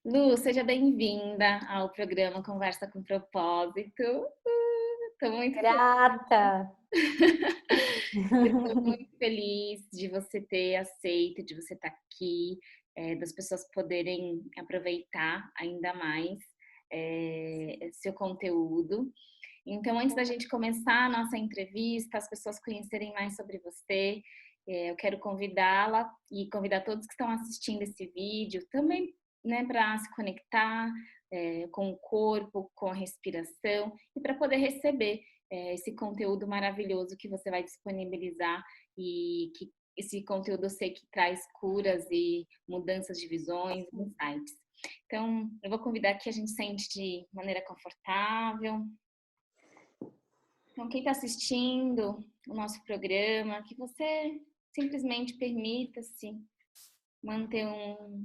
Lu, seja bem-vinda ao programa Conversa com Propósito. Estou muito feliz. Grata. Estou muito feliz de você ter aceito, de você estar aqui, das pessoas poderem aproveitar ainda mais seu conteúdo. Então, antes da gente começar a nossa entrevista, as pessoas conhecerem mais sobre você, eu quero convidá-la e convidar todos que estão assistindo esse vídeo também, né, para se conectar com o corpo, com a respiração e para poder receber esse conteúdo maravilhoso que você vai disponibilizar e que esse conteúdo eu sei que traz curas e mudanças de visões, insights. Então, eu vou convidar que a gente sente de maneira confortável. Então, quem está assistindo o nosso programa, que você simplesmente permita-se manter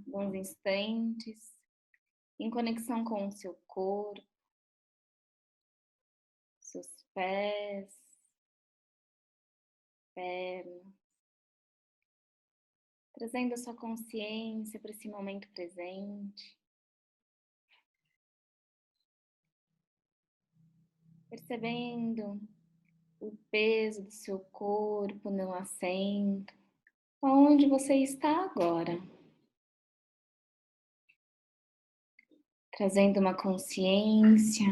bons instantes em conexão com o seu corpo, seus pés, pernas, trazendo a sua consciência para esse momento presente, percebendo o peso do seu corpo no assento, onde você está agora. Trazendo uma consciência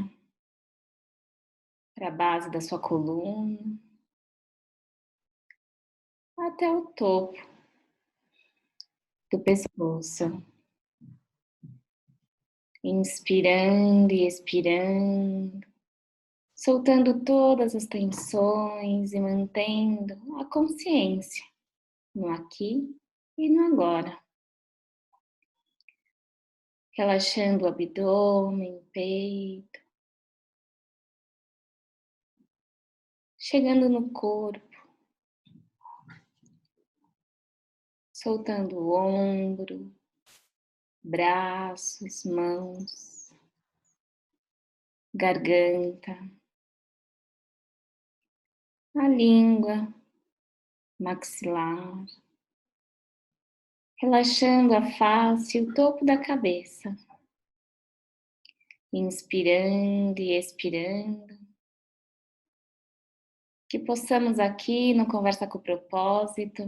para a base da sua coluna, até o topo do pescoço. Inspirando e expirando, soltando todas as tensões e mantendo a consciência no aqui e no agora. Relaxando o abdômen, peito, chegando no corpo, soltando o ombro, braços, mãos, garganta, a língua, maxilar, relaxando a face e o topo da cabeça, inspirando e expirando, que possamos aqui no Conversa com o Propósito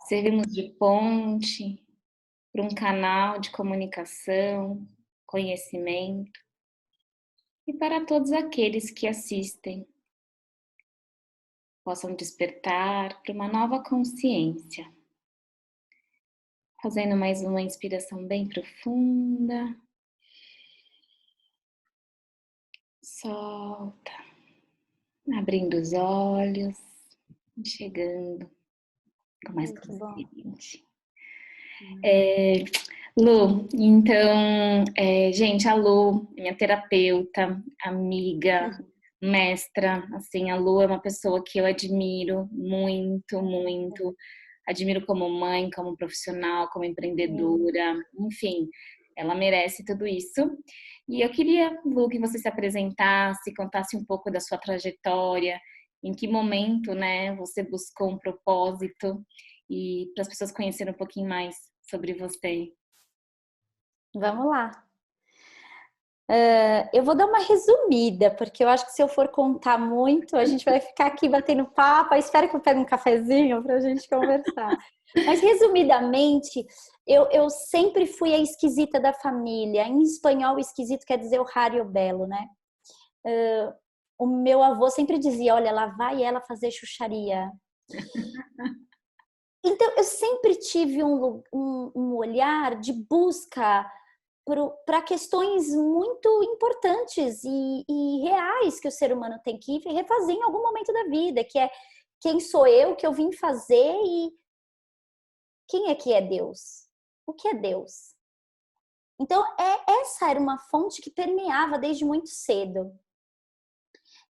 servirmos de ponte para um canal de comunicação, conhecimento e para todos aqueles que assistem possam despertar para uma nova consciência. Fazendo mais uma inspiração bem profunda. Solta. Abrindo os olhos. Chegando com mais consciente. Lu, então, gente, a Lu, minha terapeuta, amiga, mestra, assim, a Lu é uma pessoa que eu admiro muito, muito. Admiro como mãe, como profissional, como empreendedora, enfim, ela merece tudo isso. E eu queria, Lu, que você se apresentasse, contasse um pouco da sua trajetória, em que momento, né, você buscou um propósito e para as pessoas conhecerem um pouquinho mais sobre você. Vamos lá. Eu vou dar uma resumida, porque eu acho que se eu for contar muito, a gente vai ficar aqui batendo papo. Espero que eu pegue um cafezinho para a gente conversar. Mas, resumidamente, eu sempre fui a esquisita da família. Em espanhol, esquisito quer dizer o raro e o belo, né? O meu avô sempre dizia, olha, lá vai ela fazer xuxaria. Então, eu sempre tive um olhar de busca para questões muito importantes e reais que o ser humano tem que refazer em algum momento da vida, que é quem sou eu, que eu vim fazer e quem é que é Deus? O que é Deus? Então, essa era uma fonte que permeava desde muito cedo.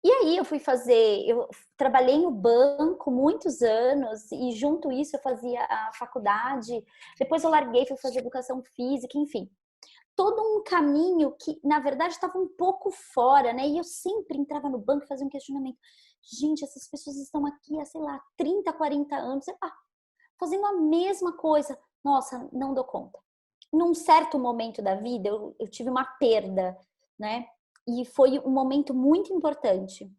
E aí eu trabalhei no banco muitos anos e junto isso eu fazia a faculdade, depois eu larguei, fui fazer educação física, enfim. Todo um caminho que, na verdade, estava um pouco fora, né? E eu sempre entrava no banco e fazia um questionamento. Gente, essas pessoas estão aqui há, sei lá, 30, 40 anos, fazendo a mesma coisa. Nossa, não dou conta. num certo momento da vida, eu tive uma perda, né? E foi um momento muito importante,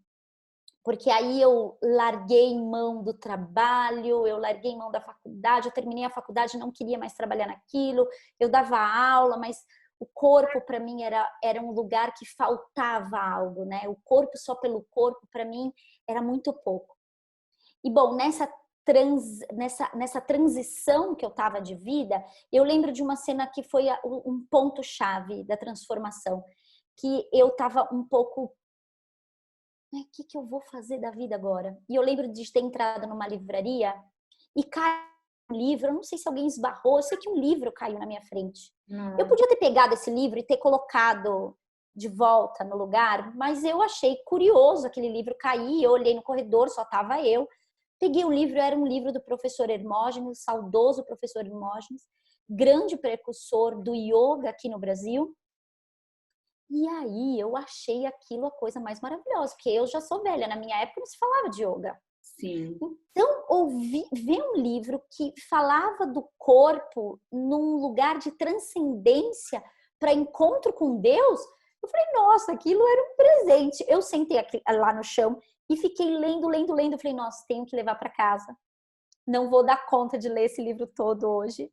porque aí eu larguei mão do trabalho, eu larguei mão da faculdade, eu terminei a faculdade, não queria mais trabalhar naquilo, eu dava aula, mas o corpo para mim era um lugar que faltava algo, né? O corpo só pelo corpo para mim era muito pouco. E bom, nessa transição que eu estava de vida, eu lembro de uma cena que foi um ponto-chave da transformação, que eu estava um pouco, o que eu vou fazer da vida agora? E eu lembro de ter entrado numa livraria e caiu um livro, eu não sei se alguém esbarrou, eu sei que um livro caiu na minha frente. Eu podia ter pegado esse livro e ter colocado de volta no lugar, mas eu achei curioso aquele livro cair, eu olhei no corredor, só estava eu. Peguei o livro, era um livro do professor Hermógenes, saudoso professor Hermógenes, grande precursor do yoga aqui no Brasil. E aí eu achei aquilo a coisa mais maravilhosa, porque eu já sou velha, na minha época não se falava de yoga. Sim. Então, ver um livro que falava do corpo num lugar de transcendência para encontro com Deus, eu falei, nossa, aquilo era um presente. Eu sentei aqui, lá no chão e fiquei lendo. Eu falei, nossa, tenho que levar para casa. Não vou dar conta de ler esse livro todo hoje.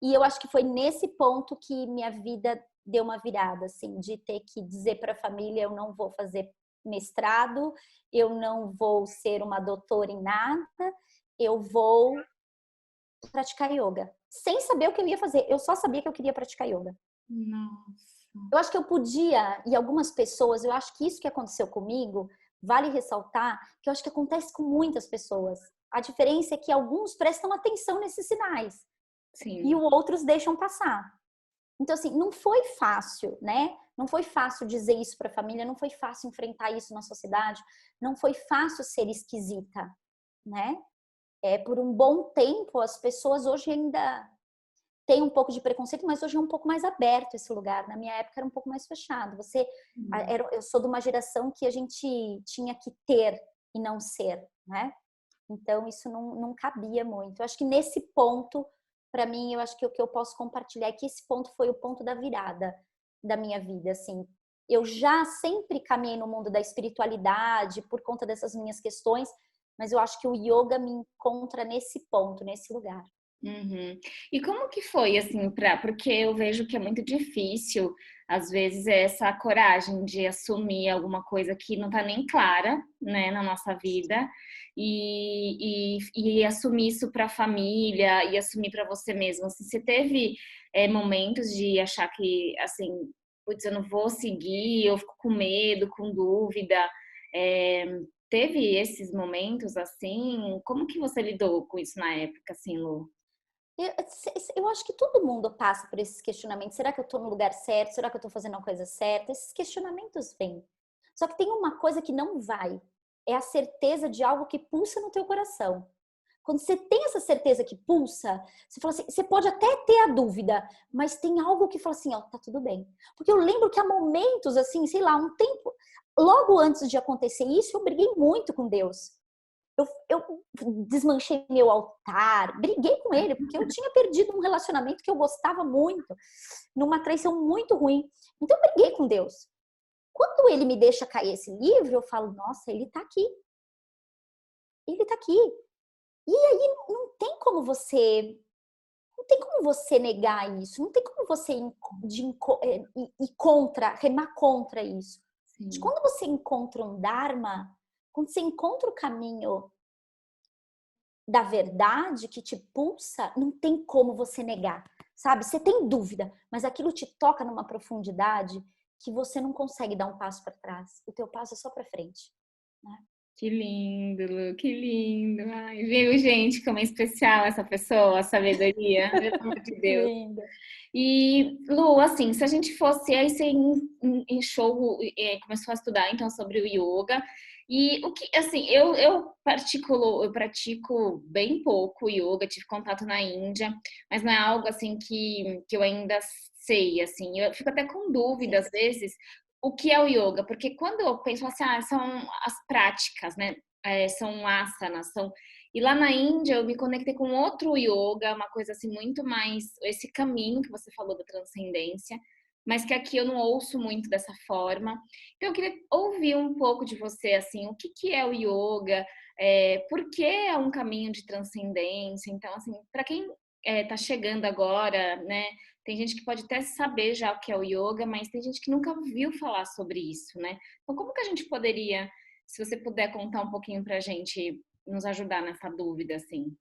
E eu acho que foi nesse ponto que minha vida deu uma virada, assim, de ter que dizer para a família, eu não vou fazer mestrado, eu não vou ser uma doutora em nada, eu vou praticar yoga. Sem saber o que eu ia fazer, eu só sabia que eu queria praticar yoga. Nossa. Eu acho que eu podia, e algumas pessoas, eu acho que isso que aconteceu comigo, vale ressaltar, que eu acho que acontece com muitas pessoas. A diferença é que alguns prestam atenção nesses sinais e Sim. outros deixam passar. Então, assim, não foi fácil, né? Não foi fácil dizer isso para a família, não foi fácil enfrentar isso na sociedade, não foi fácil ser esquisita, né? Por um bom tempo, as pessoas hoje ainda têm um pouco de preconceito, mas hoje é um pouco mais aberto esse lugar. Na minha época era um pouco mais fechado. Eu sou de uma geração que a gente tinha que ter e não ser, né? Então, isso não cabia muito. Eu acho que nesse ponto, para mim, eu acho que o que eu posso compartilhar é que esse ponto foi o ponto da virada da minha vida, assim. Eu já sempre caminhei no mundo da espiritualidade por conta dessas minhas questões, mas eu acho que o yoga me encontra nesse ponto, nesse lugar. Uhum. E como que foi, assim, porque eu vejo que é muito difícil, às vezes, essa coragem de assumir alguma coisa que não tá nem clara, né, na nossa vida, e assumir isso para a família, e assumir para você mesmo. Assim, você teve momentos de achar que, assim, putz, eu não vou seguir, eu fico com medo, com dúvida, é, teve esses momentos, assim? Como que você lidou com isso na época, assim, Lu? Eu acho que todo mundo passa por esses questionamentos. Será que eu estou no lugar certo? Será que eu estou fazendo a coisa certa? Esses questionamentos vêm. Só que tem uma coisa que não vai. É a certeza de algo que pulsa no teu coração. Quando você tem essa certeza que pulsa, você fala assim, você pode até ter a dúvida, mas tem algo que fala assim, ó, tá tudo bem. Porque eu lembro que há momentos assim, sei lá, um tempo, logo antes de acontecer isso, eu briguei muito com Deus. Eu desmanchei meu altar, briguei com ele, porque eu tinha perdido um relacionamento que eu gostava muito, numa traição muito ruim. Então eu briguei com Deus. Quando ele me deixa cair esse livro, eu falo, nossa, ele tá aqui. Ele tá aqui. E aí não tem como você negar isso, não tem como você ir contra, remar contra isso. De Sim. quando você encontra um Dharma, quando você encontra o caminho da verdade que te pulsa, não tem como você negar, sabe? Você tem dúvida, mas aquilo te toca numa profundidade que você não consegue dar um passo para trás. O teu passo é só para frente, né? Que lindo, Lu, que lindo. Ai, viu, gente, como é especial essa pessoa, a sabedoria, pelo amor de Deus. Linda. E, Lu, assim, se a gente fosse, aí você enxou, começou a estudar, então, sobre o yoga, e o que, assim, eu pratico bem pouco yoga, tive contato na Índia, mas não é algo, assim, que eu ainda sei, assim, eu fico até com dúvida, Sim. às vezes, o que é o yoga, porque quando eu penso assim, são as práticas, né? São asanas, são. E lá na Índia eu me conectei com outro yoga, uma coisa assim muito mais esse caminho que você falou da transcendência, mas que aqui eu não ouço muito dessa forma. Então eu queria ouvir um pouco de você assim, o que que é o yoga? Por que é um caminho de transcendência? Então assim, para quem está chegando agora, né? Tem gente que pode até saber já o que é o yoga, mas tem gente que nunca ouviu falar sobre isso, né? Então como que a gente poderia, se você puder contar um pouquinho para a gente nos ajudar nessa dúvida, assim.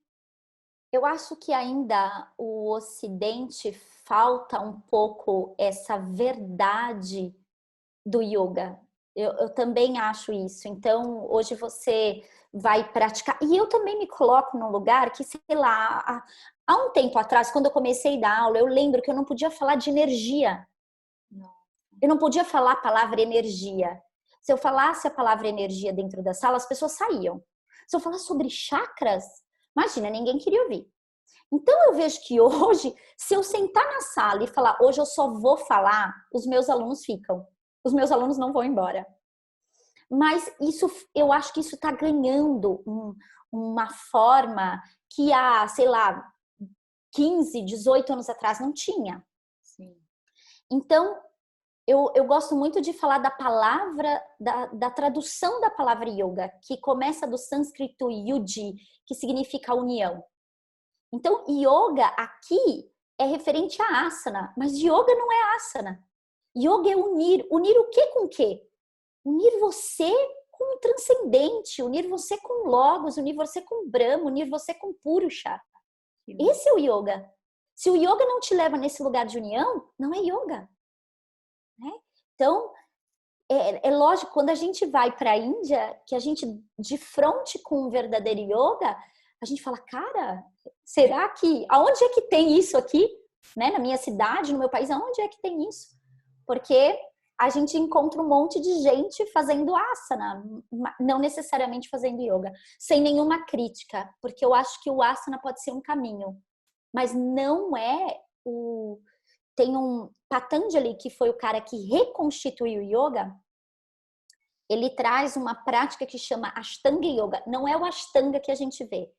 Eu acho que ainda o Ocidente falta um pouco essa verdade do yoga. Eu também acho isso. Então, hoje você vai praticar. E eu também me coloco num lugar que, sei lá, há um tempo atrás, quando eu comecei a dar aula, eu lembro que eu não podia falar de energia. Não. Eu não podia falar a palavra energia. Se eu falasse a palavra energia dentro da sala, as pessoas saíam. Se eu falasse sobre chakras, imagina, ninguém queria ouvir. Então eu vejo que hoje, se eu sentar na sala e falar, hoje eu só vou falar, os meus alunos ficam. Os meus alunos não vão embora. Mas isso, eu acho que isso está ganhando uma forma que há, sei lá, 15, 18 anos atrás não tinha. Sim. Então, eu gosto muito de falar da palavra, da tradução da palavra yoga, que começa do sânscrito yuji, que significa união. Então, yoga aqui é referente a asana, mas yoga não é asana. Yoga é unir. Unir o que com o quê? Unir você com o transcendente, unir você com Logos, unir você com Brahma, unir você com Purusha. Esse é o yoga. Se o yoga não te leva nesse lugar de união, não é yoga. Né? Então, é lógico, quando a gente vai para a Índia, que a gente de frente com um verdadeiro yoga, a gente fala, cara, será que, aonde é que tem isso aqui? Né? Na minha cidade, no meu país, aonde é que tem isso? Porque a gente encontra um monte de gente fazendo asana, não necessariamente fazendo yoga, sem nenhuma crítica, porque eu acho que o asana pode ser um caminho, mas não é o... Tem um Patanjali, que foi o cara que reconstituiu o yoga, ele traz uma prática que chama Ashtanga Yoga. Não é o Ashtanga que a gente vê,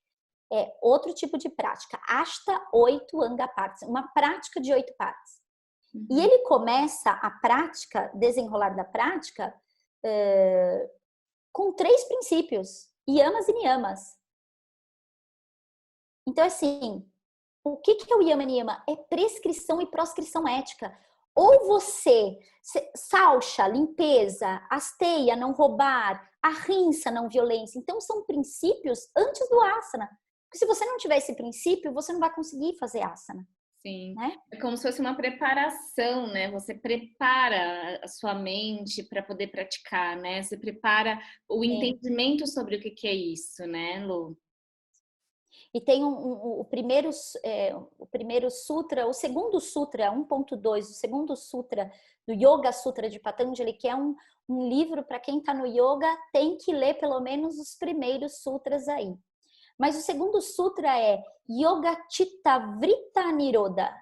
é outro tipo de prática. Ashta, 8 Anga partes, uma prática de 8 partes. E ele começa a prática, desenrolar da prática, com 3 princípios, yamas e niyamas. Então, assim, o que é o yama e niyama? É prescrição e proscrição ética. Ou você, salcha, limpeza, asteia, não roubar, ahimsa, não violência. Então, são princípios antes do asana. Porque se você não tiver esse princípio, você não vai conseguir fazer asana. Sim, né? é como se fosse uma preparação, né? Você prepara a sua mente para poder praticar, né? Você prepara o entendimento sobre o que é isso, né, Lu? E tem o primeiro sutra, o segundo sutra, 1.2, o segundo sutra do Yoga Sutra de Patanjali, que é um livro para quem está no yoga, tem que ler pelo menos os primeiros sutras aí. Mas o segundo sutra é Yoga Chitta Vritta Nirodha.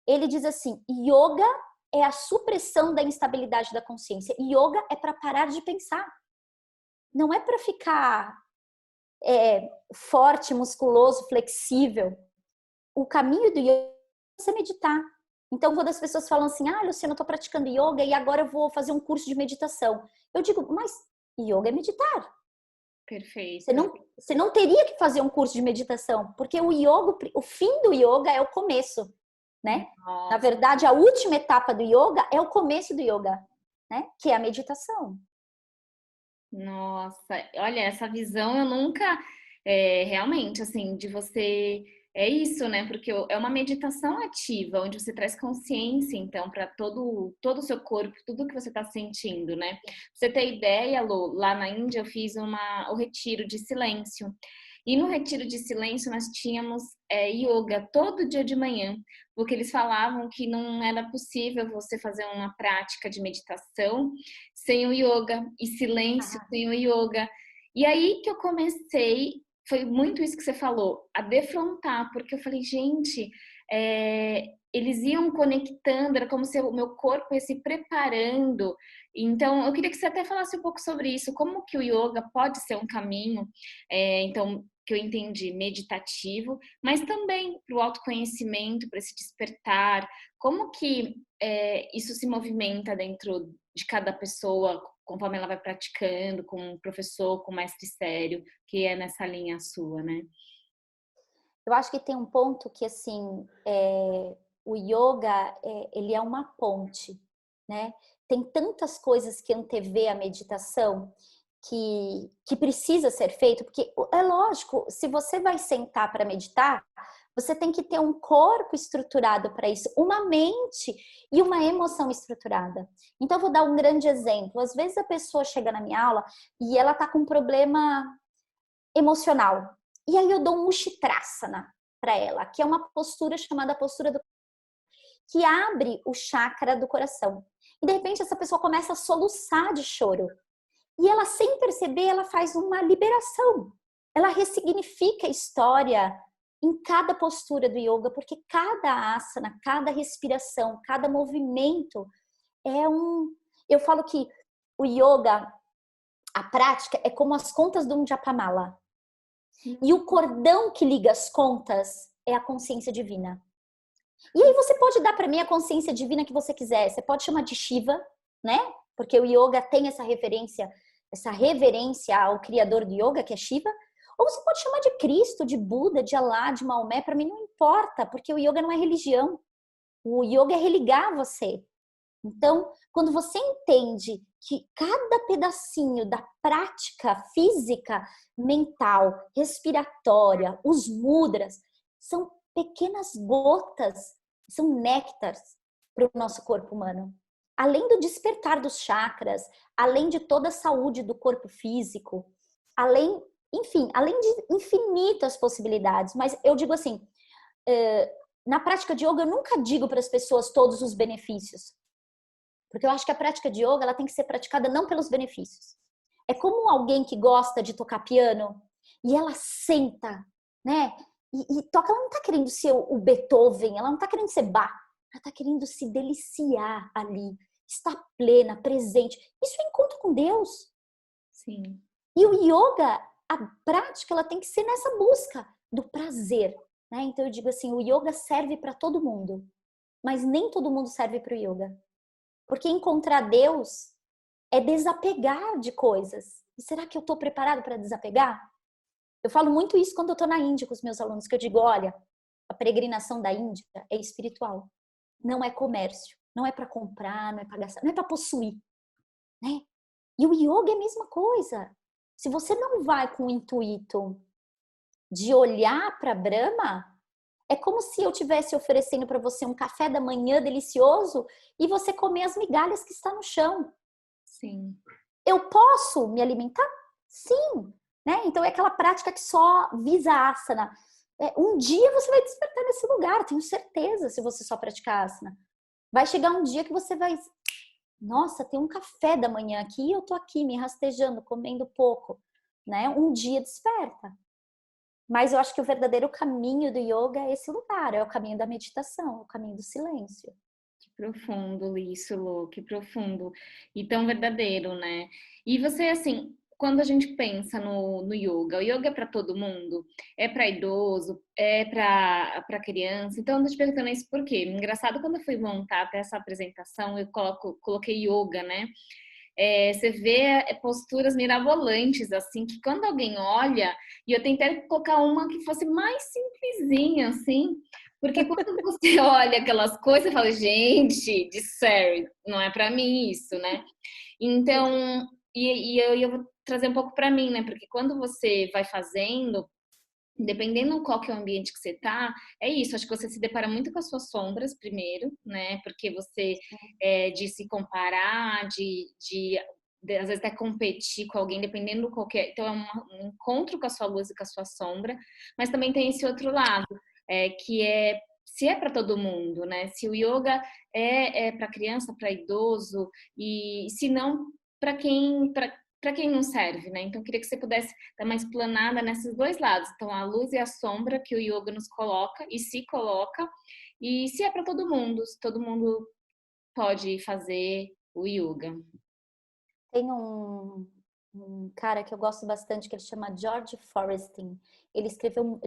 Ele diz assim, yoga é a supressão da instabilidade da consciência. Yoga é para parar de pensar. Não é para ficar forte, musculoso, flexível. O caminho do yoga é você meditar. Então, quando as pessoas falam assim, Luciana, eu estou praticando yoga e agora eu vou fazer um curso de meditação. Eu digo, mas yoga é meditar. Perfeito. Você não teria que fazer um curso de meditação, porque o yoga, o fim do yoga é o começo, né? Nossa. Na verdade, a última etapa do yoga é o começo do yoga, né? Que é a meditação. Nossa, olha, essa visão eu nunca, realmente, assim, de você, é isso, né? Porque é uma meditação ativa, onde você traz consciência, então, para todo o seu corpo, tudo que você está sentindo, né? Pra você ter ideia, Lu, lá na Índia eu fiz o retiro de silêncio. E no retiro de silêncio nós tínhamos yoga todo dia de manhã, porque eles falavam que não era possível você fazer uma prática de meditação sem o yoga e silêncio sem o yoga. E aí que eu comecei, foi muito isso que você falou, a defrontar, porque eu falei, gente, eles iam conectando, era como se o meu corpo ia se preparando. Então, eu queria que você até falasse um pouco sobre isso, como que o yoga pode ser um caminho, então, que eu entendi, meditativo, mas também para o autoconhecimento, para esse despertar. Como que isso se movimenta dentro de cada pessoa, conforme ela vai praticando, com um professor, com um mestre sério, que é nessa linha sua, né? Eu acho que tem um ponto que, assim, o yoga, ele é uma ponte, né? Tem tantas coisas que antevê a meditação que precisa ser feito, porque é lógico, se você vai sentar para meditar, você tem que ter um corpo estruturado para isso, uma mente e uma emoção estruturada. Então, eu vou dar um grande exemplo. Às vezes a pessoa chega na minha aula e ela tá com um problema emocional. E aí eu dou um Ushtrasana para ela, que é uma postura chamada postura do que abre o chakra do coração. E de repente essa pessoa começa a soluçar de choro. E ela, sem perceber, ela faz uma liberação. Ela ressignifica a história em cada postura do yoga, porque cada asana, cada respiração, cada movimento é um... Eu falo que o yoga, a prática, é como as contas de um Japamala. E o cordão que liga as contas é a consciência divina. E aí você pode dar para mim a consciência divina que você quiser. Você pode chamar de Shiva, né? Porque o yoga tem essa reverência ao criador do yoga, que é Shiva. Ou você pode chamar de Cristo, de Buda, de Alá, de Maomé. Para mim não importa, porque o yoga não é religião. O yoga é religar você. Então, quando você entende que cada pedacinho da prática física, mental, respiratória, os mudras, são pequenas gotas, são néctares para o nosso corpo humano. Além do despertar dos chakras, além de toda a saúde do corpo físico, além, enfim, além de infinitas possibilidades. Mas eu digo assim, na prática de yoga, eu nunca digo para as pessoas todos os benefícios. Porque eu acho que a prática de yoga ela tem que ser praticada não pelos benefícios. É como alguém que gosta de tocar piano e ela senta, né? E toca, ela não tá querendo ser o Beethoven, ela não tá querendo ser Bach, ela tá querendo se deliciar ali, estar plena, presente. Isso é encontro com Deus. Sim. E o yoga, a prática, ela tem que ser nessa busca do prazer, né? Então eu digo assim, o yoga serve para todo mundo, mas nem todo mundo serve para o yoga. Porque encontrar Deus é desapegar de coisas. E será que eu estou preparado para desapegar? Eu falo muito isso quando eu estou na Índia com os meus alunos, que eu digo, olha, a peregrinação da Índia é espiritual. Não é comércio. Não é para comprar, não é para gastar, não é para possuir. Né? E o yoga é a mesma coisa. Se você não vai com o intuito de olhar para Brahma, é como se eu estivesse oferecendo para você um café da manhã delicioso e você comer as migalhas que está no chão. Sim. Eu posso me alimentar? Sim. Né? Então é aquela prática que só visa asana. Um dia você vai despertar nesse lugar, tenho certeza, se você só praticar asana. Vai chegar um dia que você vai... Nossa, tem um café da manhã aqui e eu tô aqui me rastejando, comendo pouco. Né? Um dia desperta. Mas eu acho que o verdadeiro caminho do yoga é esse lugar, é o caminho da meditação, é o caminho do silêncio. Que profundo isso, Lu, que profundo. E tão verdadeiro, né? E você, assim, quando a gente pensa no yoga, o yoga é para todo mundo? É para idoso? É para criança? Então, eu tô te perguntando isso por quê? Engraçado, quando eu fui montar até essa apresentação, eu coloquei yoga, né? Você vê posturas mirabolantes, assim, que quando alguém olha, e eu tentei colocar uma que fosse mais simplesinha, assim, porque quando você olha aquelas coisas, você fala, gente, de sério, não é para mim isso, né? Então, eu vou trazer um pouco para mim, né? Porque quando você vai fazendo, dependendo qual que é o ambiente que você tá, é isso, acho que você se depara muito com as suas sombras primeiro, né? Porque você de se comparar, às vezes até competir com alguém, dependendo do qualquer. Então é um encontro com a sua luz e com a sua sombra, mas também tem esse outro lado, que é se é para todo mundo, né? Se o yoga é para criança, para idoso, e se não para quem não serve, né? Então, eu queria que você pudesse dar uma explanada nesses dois lados. Então, a luz e a sombra que o yoga nos coloca e se coloca, e se é para todo mundo, se todo mundo pode fazer o yoga. Tem um um cara que eu gosto bastante, que ele chama George Forrestin. Ele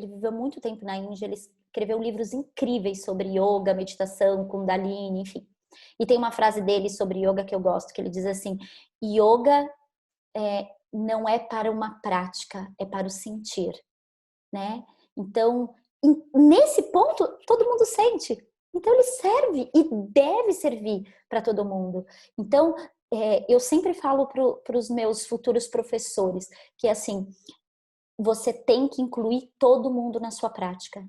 viveu muito tempo na Índia, ele escreveu livros incríveis sobre yoga, meditação, Kundalini, enfim. E tem uma frase dele sobre yoga que eu gosto, que ele diz assim: yoga não é para uma prática, é para o sentir, né? Então, nesse ponto, todo mundo sente. Então, ele serve e deve servir para todo mundo. Então, eu sempre falo para os meus futuros professores que, assim, você tem que incluir todo mundo na sua prática.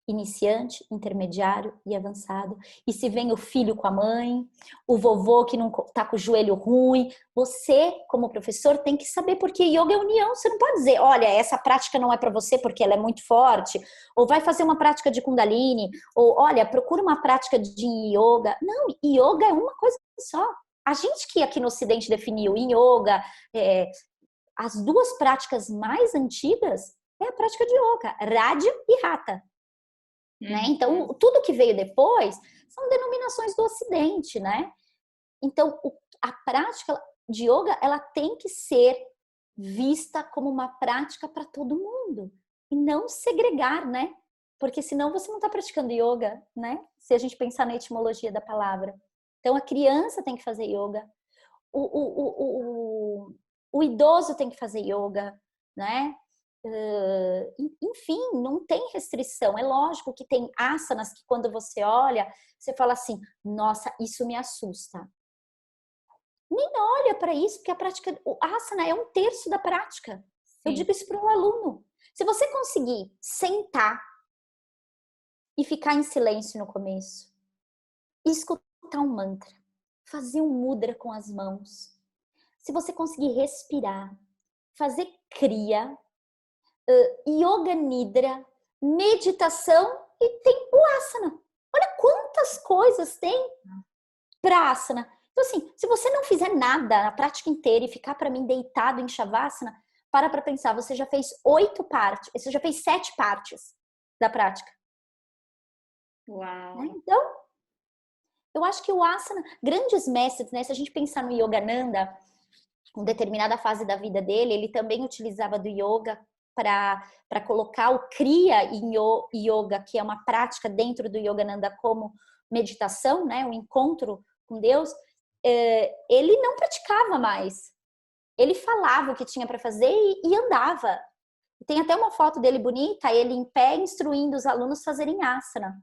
Iniciante, intermediário e avançado. E se vem o filho com a mãe, o vovô que não tá com o joelho ruim, você, como professor, tem que saber, porque yoga é união. Você não pode dizer, olha, essa prática não é para você porque ela é muito forte, ou vai fazer uma prática de Kundalini, ou olha, procura uma prática de yoga. Não, yoga é uma coisa só. A gente que aqui no Ocidente definiu em yoga, as duas práticas mais antigas é a prática de yoga, Raja e Hatha. Né? Então, tudo que veio depois são denominações do Ocidente, né? Então, a prática de yoga, ela tem que ser vista como uma prática para todo mundo e não segregar, né? Porque senão você não está praticando yoga, né? Se a gente pensar na etimologia da palavra. Então, a criança tem que fazer yoga, o idoso tem que fazer yoga, né? Enfim, não tem restrição. É lógico que tem asanas que quando você olha, você fala assim, nossa, isso me assusta. Nem olha para isso, porque a prática, o asana é 1/3 da prática. Sim. Eu digo isso para um aluno. Se você conseguir sentar e ficar em silêncio no começo, e escutar um mantra, fazer um mudra com as mãos, se você conseguir respirar, fazer kriya, yoga nidra, meditação e tem o asana. Olha quantas coisas tem para asana. Então assim, se você não fizer nada na prática inteira e ficar para mim deitado em shavasana, para pensar, você já fez 8 partes, você já fez 7 partes da prática. Uau! Né? Então, eu acho que o asana, grandes mestres, né? Se a gente pensar no Yogananda, em determinada fase da vida dele, ele também utilizava do yoga para colocar o kriya em yoga, que é uma prática dentro do Yogananda como meditação, né, um encontro com Deus. Ele não praticava mais. Ele falava o que tinha para fazer e andava. Tem até uma foto dele bonita, ele em pé instruindo os alunos a fazerem asana.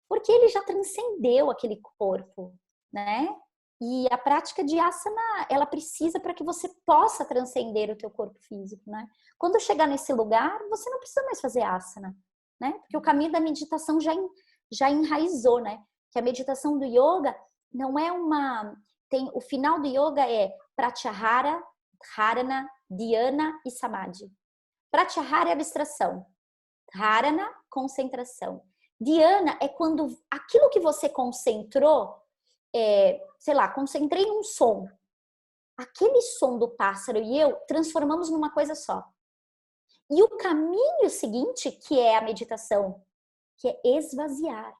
Porque ele já transcendeu aquele corpo, né? E a prática de asana, ela precisa para que você possa transcender o teu corpo físico, né? Quando chegar nesse lugar, você não precisa mais fazer asana, né? Porque o caminho da meditação já enraizou, né? Que a meditação do yoga não é o final do yoga é pratyahara, dharana, dhyana e samadhi. Pratyahara é abstração. Dharana, concentração. Dhyana é quando aquilo que você concentrou, sei lá, concentrei num som. Aquele som do pássaro e eu transformamos numa coisa só. E o caminho seguinte, que é a meditação, que é esvaziar,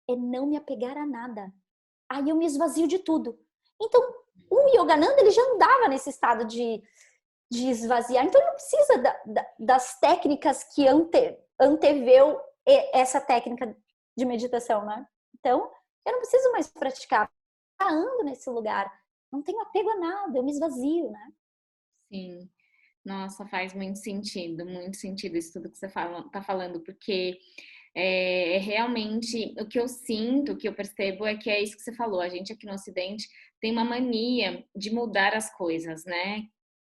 é não me apegar a nada. Aí eu me esvazio de tudo. Então, o Yogananda, ele já andava nesse estado de esvaziar. Então, ele não precisa das técnicas que anteveu essa técnica de meditação, né? Então, eu não preciso mais praticar. Eu ando nesse lugar. Não tenho apego a nada, eu me esvazio, né? Sim. Nossa, faz muito sentido isso tudo que você tá falando, porque realmente o que eu sinto, o que eu percebo é que é isso que você falou, a gente aqui no Ocidente tem uma mania de mudar as coisas, né?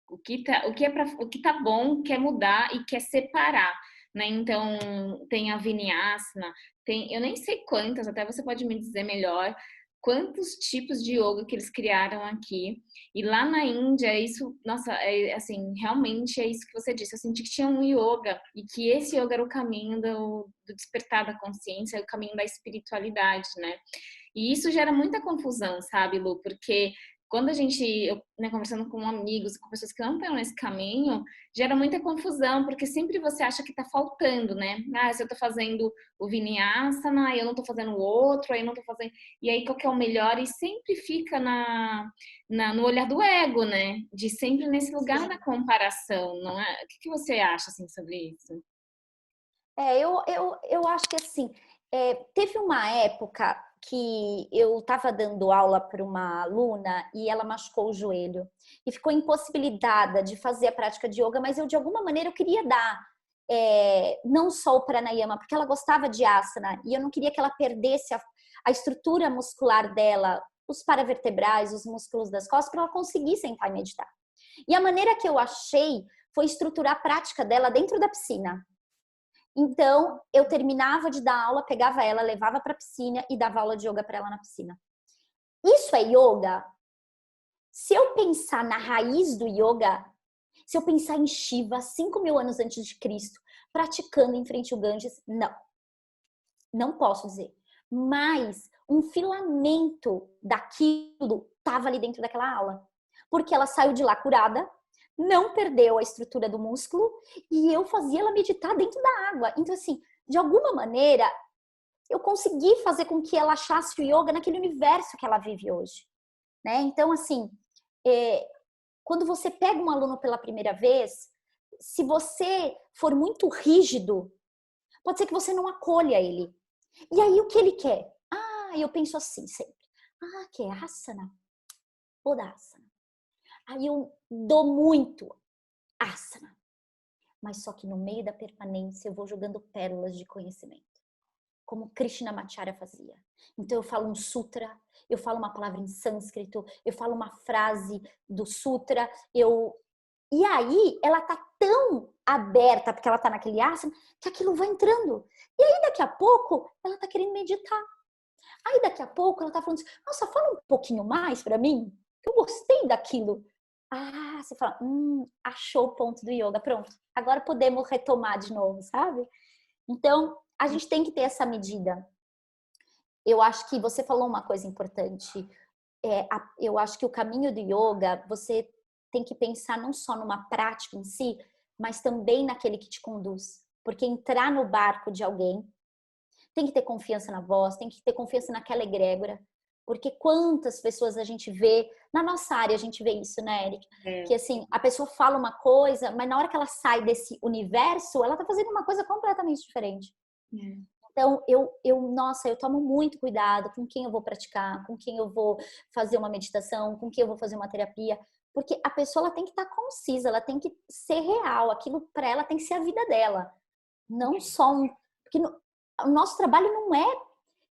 O que tá bom quer mudar e quer separar, né? Então tem a Vinyasana, eu nem sei quantas, até você pode me dizer melhor quantos tipos de yoga que eles criaram aqui. E lá na Índia, isso, nossa, assim, realmente é isso que você disse. Eu senti que tinha um yoga e que esse yoga era o caminho do despertar da consciência, o caminho da espiritualidade, né? E isso gera muita confusão, sabe, Lu? Porque quando a gente, eu, né, conversando com amigos, com pessoas que não estão nesse caminho, gera muita confusão, porque sempre você acha que tá faltando, né? Ah, se eu tô fazendo o Vinyasana, aí eu não tô fazendo o outro, aí eu não tô fazendo... E aí qual que é o melhor? E sempre fica no olhar do ego, né? De sempre nesse lugar da comparação, não é? O que que você acha, assim, sobre isso? Eu acho que assim, teve uma época que eu estava dando aula para uma aluna e ela machucou o joelho e ficou impossibilitada de fazer a prática de yoga, mas eu de alguma maneira eu queria dar não só o pranayama, porque ela gostava de asana e eu não queria que ela perdesse a estrutura muscular dela, os paravertebrais, os músculos das costas, para ela conseguir sentar e meditar. E a maneira que eu achei foi estruturar a prática dela dentro da piscina. Então, eu terminava de dar aula, pegava ela, levava para a piscina e dava aula de yoga para ela na piscina. Isso é yoga? Se eu pensar na raiz do yoga, se eu pensar em Shiva, 5.000 anos antes de Cristo, praticando em frente ao Ganges, não. Não posso dizer. Mas um filamento daquilo estava ali dentro daquela aula. Porque ela saiu de lá curada, não perdeu a estrutura do músculo e eu fazia ela meditar dentro da água. Então, assim, de alguma maneira, eu consegui fazer com que ela achasse o yoga naquele universo que ela vive hoje, né? Então, assim, quando você pega um aluno pela primeira vez, se você for muito rígido, pode ser que você não acolha ele. E aí, o que ele quer? Eu penso assim sempre. Que é asana? Vou dar asana. Aí eu dou muito asana. Mas só que no meio da permanência eu vou jogando pérolas de conhecimento. Como Krishnamacharya fazia. Então eu falo um sutra, eu falo uma palavra em sânscrito, eu falo uma frase do sutra, E aí ela tá tão aberta, porque ela tá naquele asana, que aquilo vai entrando. E aí daqui a pouco ela tá querendo meditar. Aí daqui a pouco ela tá falando assim, nossa, fala um pouquinho mais pra mim, que eu gostei daquilo. Você fala, achou o ponto do yoga, pronto. Agora podemos retomar de novo, sabe? Então, a gente tem que ter essa medida. Eu acho que você falou uma coisa importante. Eu acho que o caminho do yoga, você tem que pensar não só numa prática em si, mas também naquele que te conduz. Porque entrar no barco de alguém, tem que ter confiança na voz, tem que ter confiança naquela egrégora. Porque quantas pessoas a gente vê, na nossa área a gente vê isso, né, Eric? Que assim, a pessoa fala uma coisa, mas na hora que ela sai desse universo, ela tá fazendo uma coisa completamente diferente. Então, nossa, eu tomo muito cuidado com quem eu vou praticar, com quem eu vou fazer uma meditação, com quem eu vou fazer uma terapia, porque a pessoa ela tem que estar concisa, ela tem que ser real, aquilo para ela tem que ser a vida dela. Não só porque o nosso trabalho não é...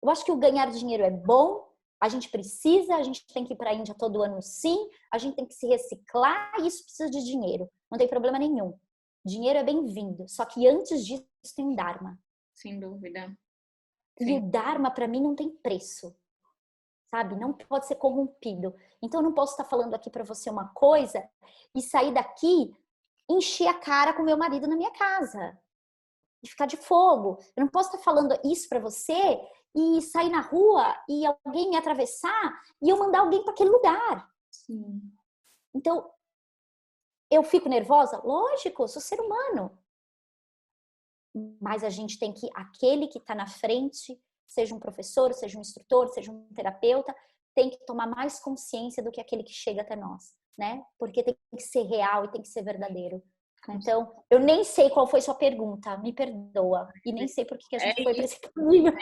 Eu acho que o ganhar dinheiro é bom, a gente precisa, a gente tem que ir para a Índia todo ano sim, a gente tem que se reciclar e isso precisa de dinheiro. Não tem problema nenhum. Dinheiro é bem-vindo, só que antes disso tem um Dharma. Sem dúvida. E o Dharma, para mim, não tem preço, sabe? Não pode ser corrompido. Então, eu não posso estar falando aqui para você uma coisa e sair daqui, encher a cara com meu marido na minha casa e ficar de fogo. Eu não posso estar falando isso para você e sair na rua e alguém me atravessar e eu mandar alguém para aquele lugar. Sim. Então, eu fico nervosa? Lógico, eu sou ser humano. Mas a gente tem que, aquele que está na frente, seja um professor, seja um instrutor, seja um terapeuta, tem que tomar mais consciência do que aquele que chega até nós, né? Porque tem que ser real e tem que ser verdadeiro. Então, eu nem sei qual foi sua pergunta, me perdoa. E nem sei por que a gente foi para esse caminho.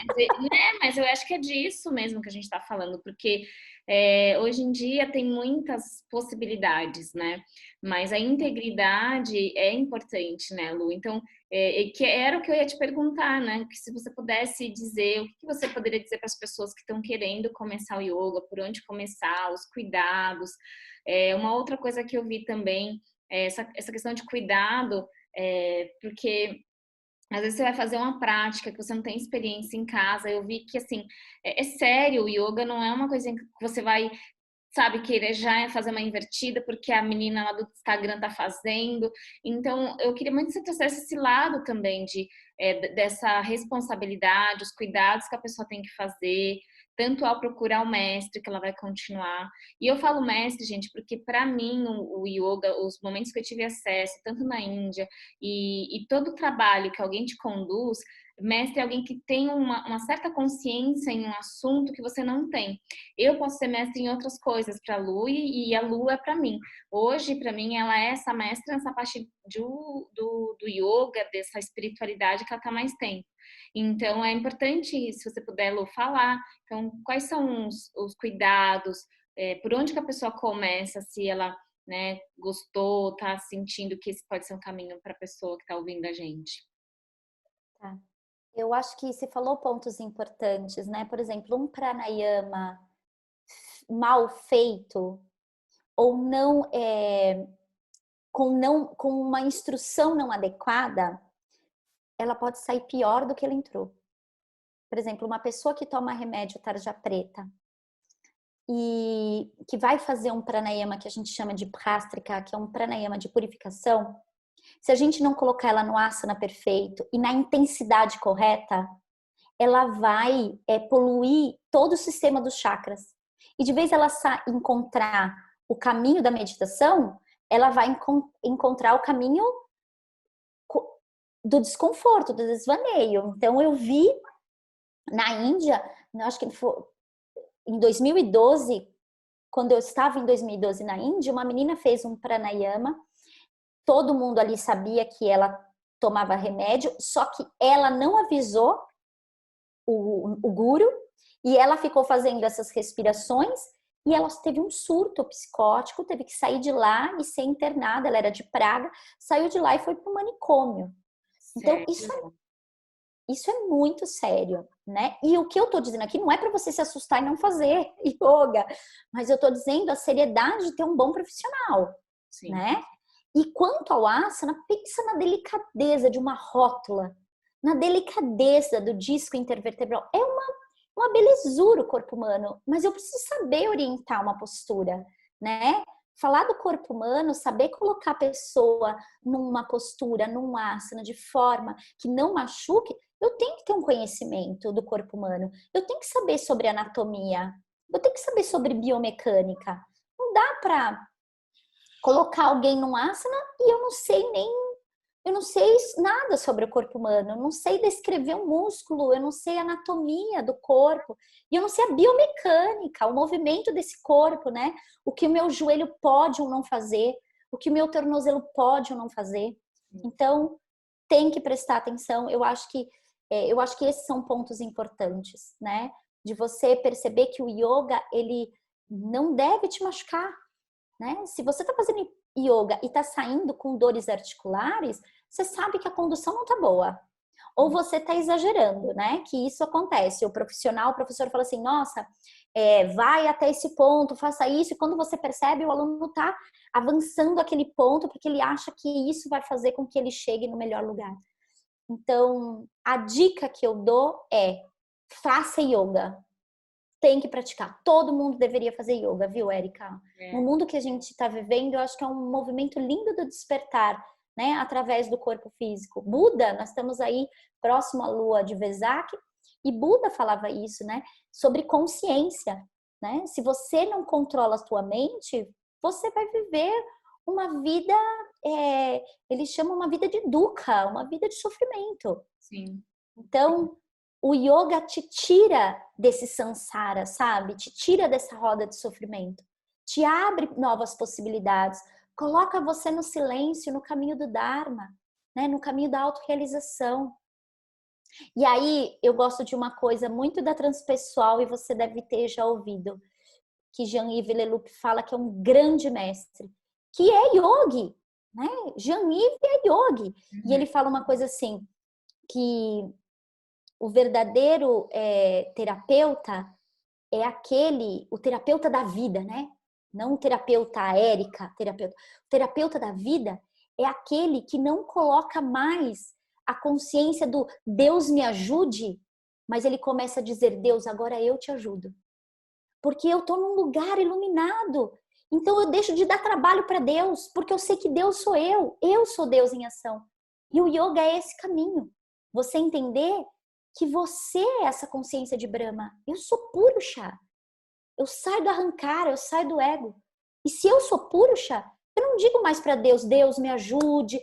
Mas eu acho que é disso mesmo que a gente está falando, porque hoje em dia tem muitas possibilidades, né? Mas a integridade é importante, né, Lu? Então, que era o que eu ia te perguntar, né? Que se você pudesse dizer, o que você poderia dizer para as pessoas que estão querendo começar o yoga, por onde começar, os cuidados. Uma outra coisa que eu vi também, essa questão de cuidado, porque às vezes você vai fazer uma prática que você não tem experiência em casa. Eu vi que, assim, é sério, o yoga não é uma coisa que você vai, sabe, querer já fazer uma invertida porque a menina lá do Instagram tá fazendo. Então, eu queria muito que você trouxesse esse lado também dessa responsabilidade, os cuidados que a pessoa tem que fazer, tanto ao procurar o mestre, que ela vai continuar. E eu falo mestre, gente, porque para mim o yoga, os momentos que eu tive acesso, tanto na Índia, e todo o trabalho que alguém te conduz, mestre é alguém que tem uma certa consciência em um assunto que você não tem. Eu posso ser mestre em outras coisas para a Lu e a Lu é para mim. Hoje, para mim, ela é essa mestra nessa parte do yoga, dessa espiritualidade que ela está mais tempo. Então, é importante, se você puder, Lu, falar. Então, quais são os cuidados, por onde que a pessoa começa, se ela, né, gostou, está sentindo que esse pode ser um caminho para a pessoa que está ouvindo a gente. Tá. Eu acho que você falou pontos importantes, né? Por exemplo, um pranayama mal feito ou com uma instrução não adequada, ela pode sair pior do que ela entrou. Por exemplo, uma pessoa que toma remédio tarja preta e que vai fazer um pranayama que a gente chama de prastrika, que é um pranayama de purificação, se a gente não colocar ela no asana perfeito e na intensidade correta, ela vai poluir todo o sistema dos chakras. E de vez ela encontrar o caminho da meditação, ela vai encontrar o caminho do desconforto, do desvaneio. Então eu vi na Índia, acho que foi em 2012, quando eu estava em 2012 na Índia, uma menina fez um pranayama, todo mundo ali sabia que ela tomava remédio, só que ela não avisou o guru, e ela ficou fazendo essas respirações e ela teve um surto psicótico, teve que sair de lá e ser internada, ela era de Praga, saiu de lá e foi para o manicômio. Então, isso é muito sério, né? E o que eu tô dizendo aqui não é para você se assustar e não fazer yoga, mas eu tô dizendo a seriedade de ter um bom profissional, Sim. Né? E quanto ao asana, pensa na delicadeza de uma rótula, na delicadeza do disco intervertebral. É uma belezura o corpo humano, mas eu preciso saber orientar uma postura, né? Falar do corpo humano, saber colocar a pessoa numa postura, num asana, de forma que não machuque, eu tenho que ter um conhecimento do corpo humano. Eu tenho que saber sobre anatomia. Eu tenho que saber sobre biomecânica. Não dá para colocar alguém num asana e eu não sei nada sobre o corpo humano, eu não sei descrever um músculo, eu não sei a anatomia do corpo, e eu não sei a biomecânica, o movimento desse corpo, né? O que o meu joelho pode ou não fazer, o que o meu tornozelo pode ou não fazer. Então, tem que prestar atenção. Eu acho que esses são pontos importantes, né? De você perceber que o yoga, ele não deve te machucar, né? Se você está fazendo yoga e está saindo com dores articulares, você sabe que a condução não está boa. Ou você está exagerando, né? Que isso acontece. O professor fala assim, nossa, vai até esse ponto, faça isso. E quando você percebe, o aluno está avançando aquele ponto porque ele acha que isso vai fazer com que ele chegue no melhor lugar. Então, a dica que eu dou é, faça yoga. Tem que praticar. Todo mundo deveria fazer yoga, viu, Érica? No mundo que a gente está vivendo, eu acho que é um movimento lindo do despertar, né? Através do corpo físico. Buda, nós estamos aí próximo à lua de Vesak, e Buda falava isso, né? Sobre consciência, né? Se você não controla a sua mente, você vai viver uma vida, eles chamam uma vida de dukkha, uma vida de sofrimento. Sim. Então, o yoga te tira desse samsara, sabe? Te tira dessa roda de sofrimento. Te abre novas possibilidades. Coloca você no silêncio, no caminho do Dharma, né? No caminho da autorrealização. E aí, eu gosto de uma coisa muito da transpessoal, e você deve ter já ouvido, que Jean-Yves Leloup fala que é um grande mestre, que é yogi, né? Jean-Yves é yogi. E ele fala uma coisa assim, que o verdadeiro terapeuta é o terapeuta da vida, né? Não o terapeuta Érica, o terapeuta da vida é aquele que não coloca mais a consciência do Deus me ajude, mas ele começa a dizer, Deus, agora eu te ajudo. Porque eu tô num lugar iluminado. Então eu deixo de dar trabalho para Deus, porque eu sei que Deus sou eu sou Deus em ação. E o yoga é esse caminho. Você entender que você é essa consciência de Brahma. Eu sou Purusha. Eu saio do Ahankara, eu saio do ego. E se eu sou Purusha, eu não digo mais para Deus, Deus me ajude,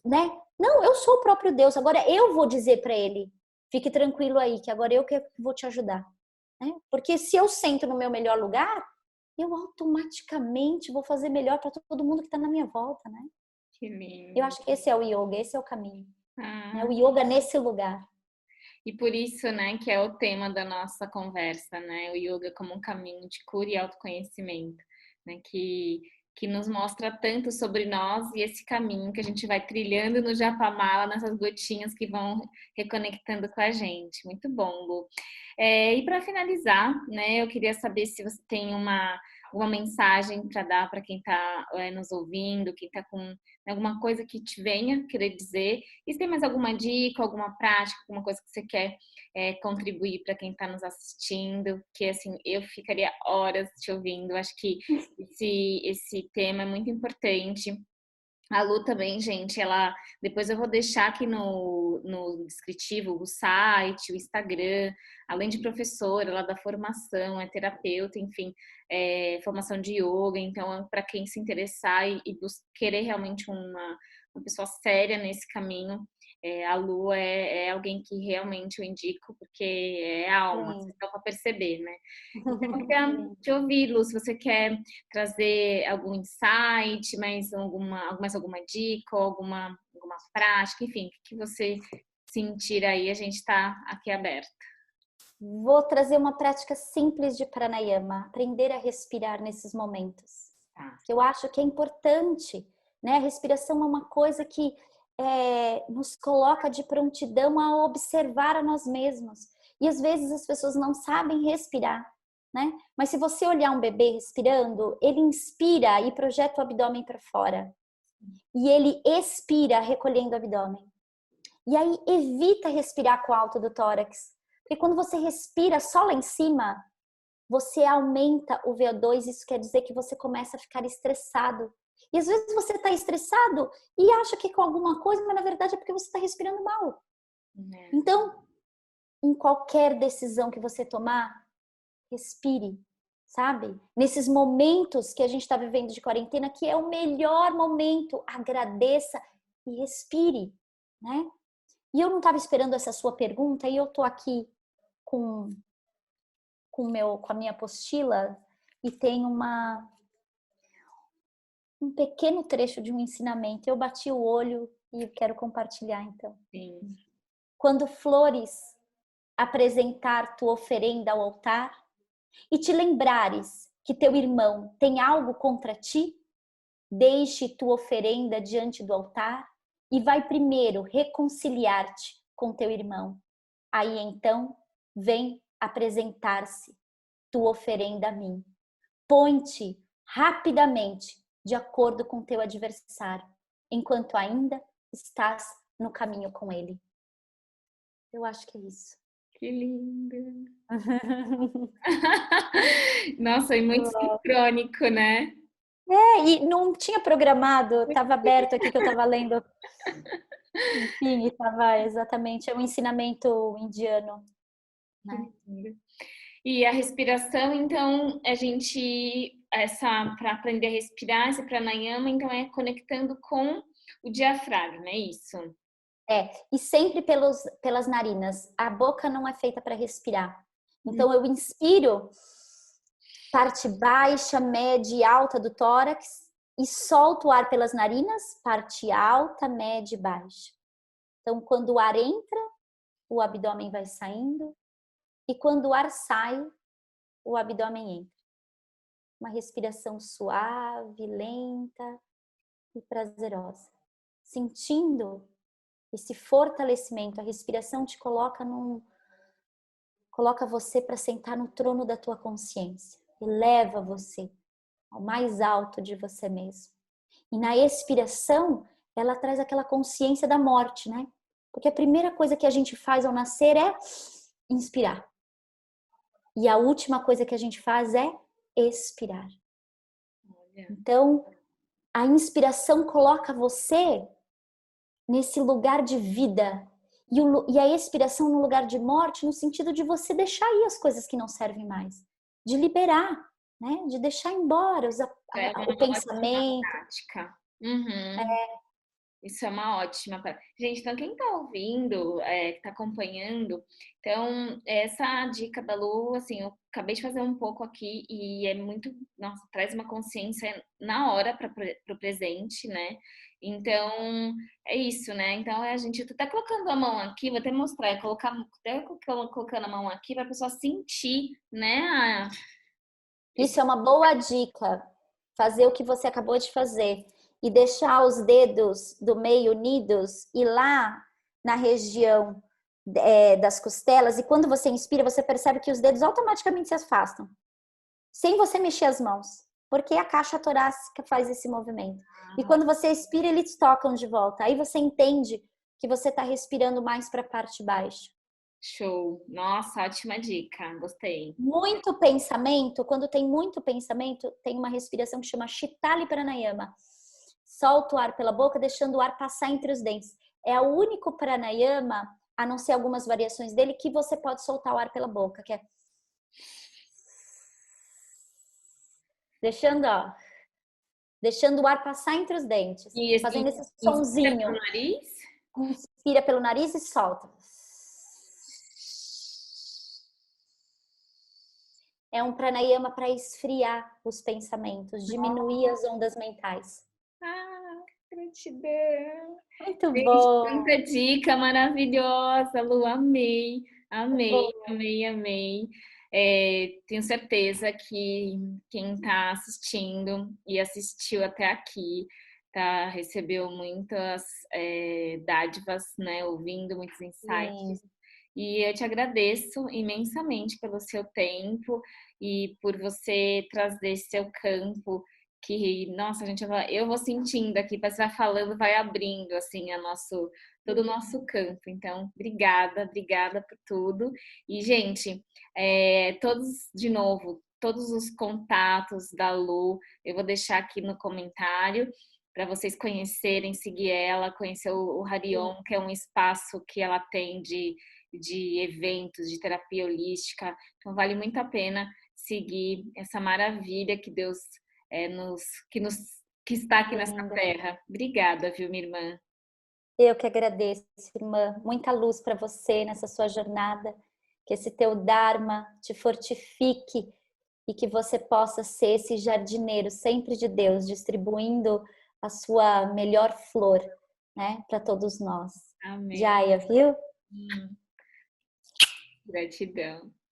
né? Não, eu sou o próprio Deus. Agora eu vou dizer para ele, fique tranquilo aí, que agora eu que vou te ajudar. Né? Porque se eu sento no meu melhor lugar, eu automaticamente vou fazer melhor para todo mundo que está na minha volta, né? Que Eu lindo. acho que esse é o yoga, esse é o caminho. Né? Ah, O yoga nesse lugar. e por isso, né, que é o tema da nossa conversa, né? O yoga como um caminho de cura e autoconhecimento, né? Que nos mostra tanto sobre nós e esse caminho que a gente vai trilhando no Japamala, nessas gotinhas que vão reconectando com a gente. Muito bom, Lu. E para finalizar, né, eu queria saber se você tem uma mensagem para dar para quem está nos ouvindo, quem está com alguma coisa que te venha querer dizer. E se tem mais alguma dica, alguma prática, alguma coisa que você quer contribuir para quem está nos assistindo, que assim, eu ficaria horas te ouvindo. Acho que esse tema é muito importante. A Lu também, gente, ela depois eu vou deixar aqui no descritivo o site, o Instagram, além de professora, ela dá formação, é terapeuta, enfim, formação de yoga, então para quem se interessar e querer realmente uma pessoa séria nesse caminho, a Lu é alguém que realmente eu indico, porque é alma, vocês Sim. estão para perceber, né? Então, eu queria te ouvir, Lu, se você quer trazer algum insight, mais alguma dica, ou alguma prática, enfim, o que você sentir aí, a gente está aqui aberto. Vou trazer uma prática simples de pranayama, aprender a respirar nesses momentos. Tá. Que eu acho que é importante, né? A respiração é uma coisa que nos coloca de prontidão a observar a nós mesmos. E às vezes as pessoas não sabem respirar, né? Mas se você olhar um bebê respirando, ele inspira e projeta o abdômen para fora. E ele expira recolhendo o abdômen. E aí evita respirar com o alto do tórax. Porque quando você respira só lá em cima, você aumenta o VO2, isso quer dizer que você começa a ficar estressado. E às vezes você está estressado e acha que é com alguma coisa, mas na verdade é porque você está respirando mal. Então, em qualquer decisão que você tomar, respire, sabe? Nesses momentos que a gente está vivendo de quarentena, que é o melhor momento, agradeça e respire, né? E eu não estava esperando essa sua pergunta e eu tô aqui com a minha apostila e tem um pequeno trecho de um ensinamento. Eu bati o olho e quero compartilhar então. Sim. Quando flores apresentar tua oferenda ao altar e te lembrares que teu irmão tem algo contra ti, deixe tua oferenda diante do altar e vai primeiro reconciliar-te com teu irmão. Aí então vem apresentar-se tua oferenda a mim. Põe-te rapidamente de acordo com teu adversário, enquanto ainda estás no caminho com ele. Eu acho que é isso. Que lindo! Nossa, e muito sincrônico, né? E não tinha programado, estava aberto aqui que eu estava lendo. Enfim, estava exatamente, é um ensinamento indiano. Né? E a respiração, então, para aprender a respirar, esse pranayama, então é conectando com o diafragma, é isso? E sempre pelas narinas. A boca não é feita para respirar. Então eu inspiro parte baixa, média e alta do tórax e solto o ar pelas narinas, parte alta, média e baixa. Então quando o ar entra, o abdômen vai saindo e quando o ar sai, o abdômen entra. Uma respiração suave, lenta e prazerosa. Sentindo esse fortalecimento, a respiração te coloca você para sentar no trono da tua consciência. Eleva você ao mais alto de você mesmo. E na expiração, ela traz aquela consciência da morte, né? Porque a primeira coisa que a gente faz ao nascer é inspirar. E a última coisa que a gente faz é expirar. Então, a inspiração coloca você nesse lugar de vida E a expiração no lugar de morte, no sentido de você deixar ir as coisas que não servem mais. De liberar, né? De deixar embora É uma o ótima pensamento. prática. Uhum. Isso é uma ótima. Gente, então quem está ouvindo, que está acompanhando, então essa dica da Lu, assim, eu acabei de fazer um pouco aqui e é muito, nossa, traz uma consciência na hora para o presente, né? Então é isso, né? Então a gente tá colocando a mão aqui, vou até mostrar, até colocando a mão aqui para a pessoa sentir, né? Isso Esse é uma boa dica. Fazer o que você acabou de fazer e deixar os dedos do meio unidos e lá na região das costelas. E quando você inspira, você percebe que os dedos automaticamente se afastam, sem você mexer as mãos, porque a caixa torácica faz esse movimento. E quando você expira, eles tocam de volta. Aí você entende que você está respirando mais para a parte baixa. show. Nossa, ótima dica. Gostei. Muito pensamento, quando tem muito pensamento, tem uma respiração que chama Shitali Pranayama. Solta o ar pela boca, deixando o ar passar entre os dentes. É o único pranayama, a não ser algumas variações dele, que você pode soltar o ar pela boca, que é deixando o ar passar entre os dentes, E fazendo esse inspira pelo sonzinho. nariz? Inspira pelo nariz e solta. É um pranayama para esfriar os pensamentos, diminuir as ondas mentais. Ah, gratidão. Muito Gente, bom, tanta dica maravilhosa, Lu. Amei, muito amei, bom. amei, amei. Tenho certeza que quem está assistindo e assistiu até aqui recebeu muitas dádivas, né? Ouvindo muitos Sim. insights. E eu te agradeço imensamente pelo seu tempo e por você trazer seu campo que, nossa, gente, eu vou sentindo aqui, para você vai falando, vai abrindo, assim, todo o nosso campo. Então, obrigada, obrigada por tudo. E, gente, todos, de novo, todos os contatos da Lu, eu vou deixar aqui no comentário para vocês conhecerem, seguir ela, conhecer o Harion, que é um espaço que ela tem de eventos, de terapia holística. Então, vale muito a pena seguir essa maravilha que Deus é, nos, que, nos, que está aqui nessa Linda. terra. Obrigada, viu, minha irmã? Eu que agradeço, irmã. Muita luz para você nessa sua jornada. Que esse teu Dharma te fortifique e que você possa ser esse jardineiro sempre de Deus, distribuindo a sua melhor flor, né, para todos nós. Amém. Jaya, viu? Gratidão.